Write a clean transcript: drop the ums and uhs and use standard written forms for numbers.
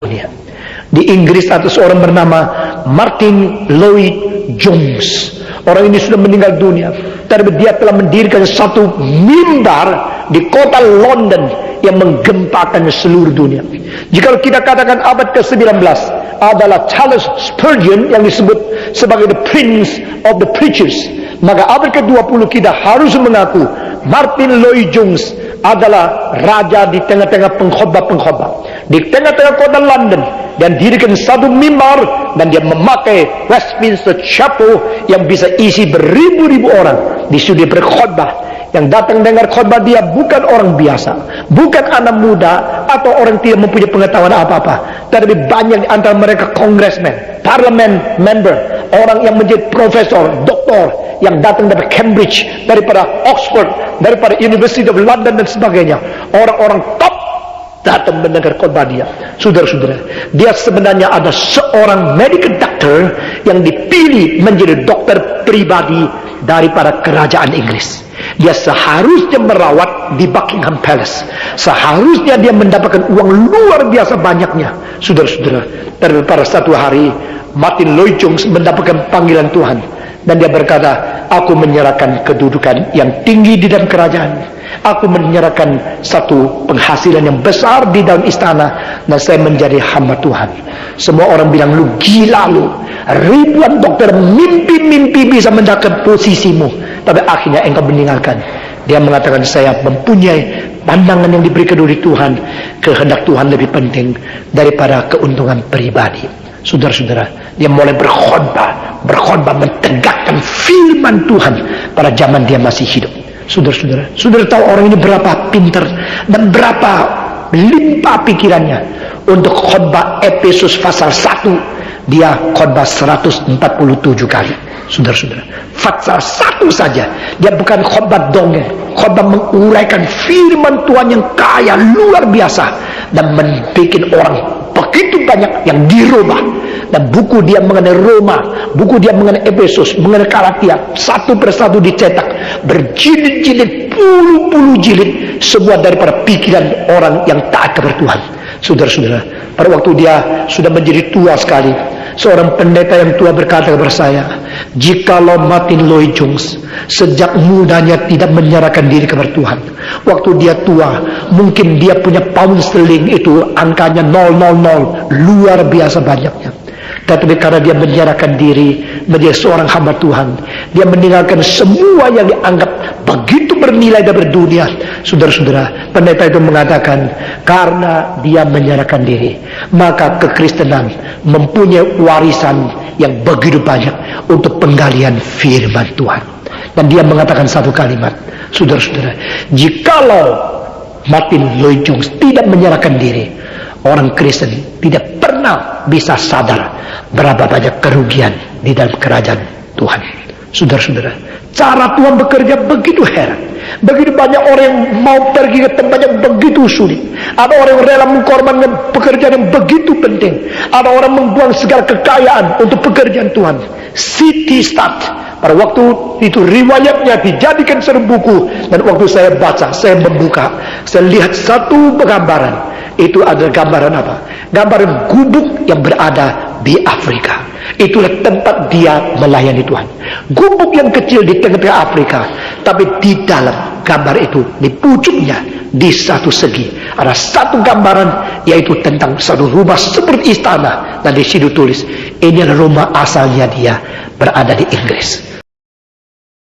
dunia. Di Inggris ada seorang bernama Martin Lloyd Jones. Orang ini sudah meninggal dunia, tapi dia telah mendirikan satu mimbar di kota London yang menggempakan seluruh dunia. Jika kita katakan abad ke-19 adalah Charles Spurgeon yang disebut sebagai the Prince of the Preachers, maka abad ke-20 kita harus mengaku Martin Lloyd Jones adalah raja di tengah-tengah pengkhotbah-pengkhotbah. Di tengah-tengah kota London, dan dirikan satu mimbar, dan dia memakai Westminster Chapel yang bisa isi beribu-ribu orang. Di situ dia berkhotbah. Yang datang dengar khotbah dia bukan orang biasa, bukan anak muda atau orang tidak mempunyai pengetahuan apa-apa, tapi banyak di antara mereka congressman, parliament member, orang yang menjadi profesor, doktor, yang datang dari Cambridge, daripada Oxford, daripada University of London dan sebagainya. Orang-orang top datang mendengar khotbah dia. Saudara-saudara, dia sebenarnya ada seorang medical doctor yang dipilih menjadi dokter pribadi daripada kerajaan Inggris. Dia seharusnya merawat di Buckingham Palace. Seharusnya dia mendapatkan uang luar biasa banyaknya. Saudara-saudara, tapi pada satu hari Martin Lloyd Jones mendapatkan panggilan Tuhan, dan dia berkata, aku menyerahkan kedudukan yang tinggi di dalam kerajaan. Aku menyerahkan satu penghasilan yang besar di dalam istana, dan saya menjadi hamba Tuhan. Semua orang bilang, lu gila lu. Ribuan dokter mimpi-mimpi bisa mendapatkan posisimu, tapi akhirnya engkau meninggalkan. Dia mengatakan, saya mempunyai pandangan yang diberikan oleh Tuhan. Kehendak Tuhan lebih penting daripada keuntungan pribadi. Saudara-saudara, dia mulai berkhotbah menegakkan firman Tuhan pada zaman dia masih hidup. Saudara-saudara, saudara tahu orang ini berapa pintar dan berapa limpah pikirannya. Untuk khotbah Efesus pasal 1, dia khotbah 147 kali. Saudara-saudara, pasal 1 saja, dia bukan khotbah dongeng, khotbah menguraikan firman Tuhan yang kaya luar biasa, dan membuat orang begitu banyak yang dirubah. Dan buku dia mengenai Roma, buku dia mengenai Efesus, mengenai Galatia, satu persatu dicetak, berjilid-jilid, puluh-puluh jilid, semua daripada pikiran orang yang taat kepada Tuhan. Saudara-saudara, pada waktu dia sudah menjadi tua sekali, seorang pendeta yang tua berkata kepada saya, jikalau Martin Lloyd Jones sejak mudanya tidak menyerahkan diri kepada Tuhan, waktu dia tua, mungkin dia punya pound sterling itu angkanya 000, luar biasa banyaknya. Tetapi karena dia menyerahkan diri menjadi seorang hamba Tuhan, dia meninggalkan semua yang dianggap begitu bernilai dan berdunia. Saudara-saudara, pendeta itu mengatakan, karena dia menyerahkan diri, maka kekristenan mempunyai warisan yang begitu banyak untuk penggalian firman Tuhan. Dan dia mengatakan satu kalimat, saudara-saudara, jikalau Martin Lloyd Jones tidak menyerahkan diri, orang Kristen tidak pernah bisa sadar berapa banyak kerugian di dalam kerajaan Tuhan. Saudara-saudara, cara Tuhan bekerja begitu heran. Begitu banyak orang yang mau pergi ke tempat yang begitu sulit. Ada orang yang rela mengorbankan pekerjaan yang begitu penting. Ada orang membuang segala kekayaan untuk pekerjaan Tuhan. C.T. Studd, pada waktu itu riwayatnya dijadikan satu buku, dan waktu saya baca, saya membuka, saya lihat satu gambaran. Itu adalah gambaran apa? Gambaran gubuk yang berada di Afrika. Itulah tempat dia melayani Tuhan. Gubuk yang kecil di tengah-tengah Afrika, tapi di dalam gambar itu, di pucuknya, di satu segi ada satu gambaran, yaitu tentang satu rumah seperti istana, dan di situ tulis, ini adalah rumah asalnya dia berada di Inggris.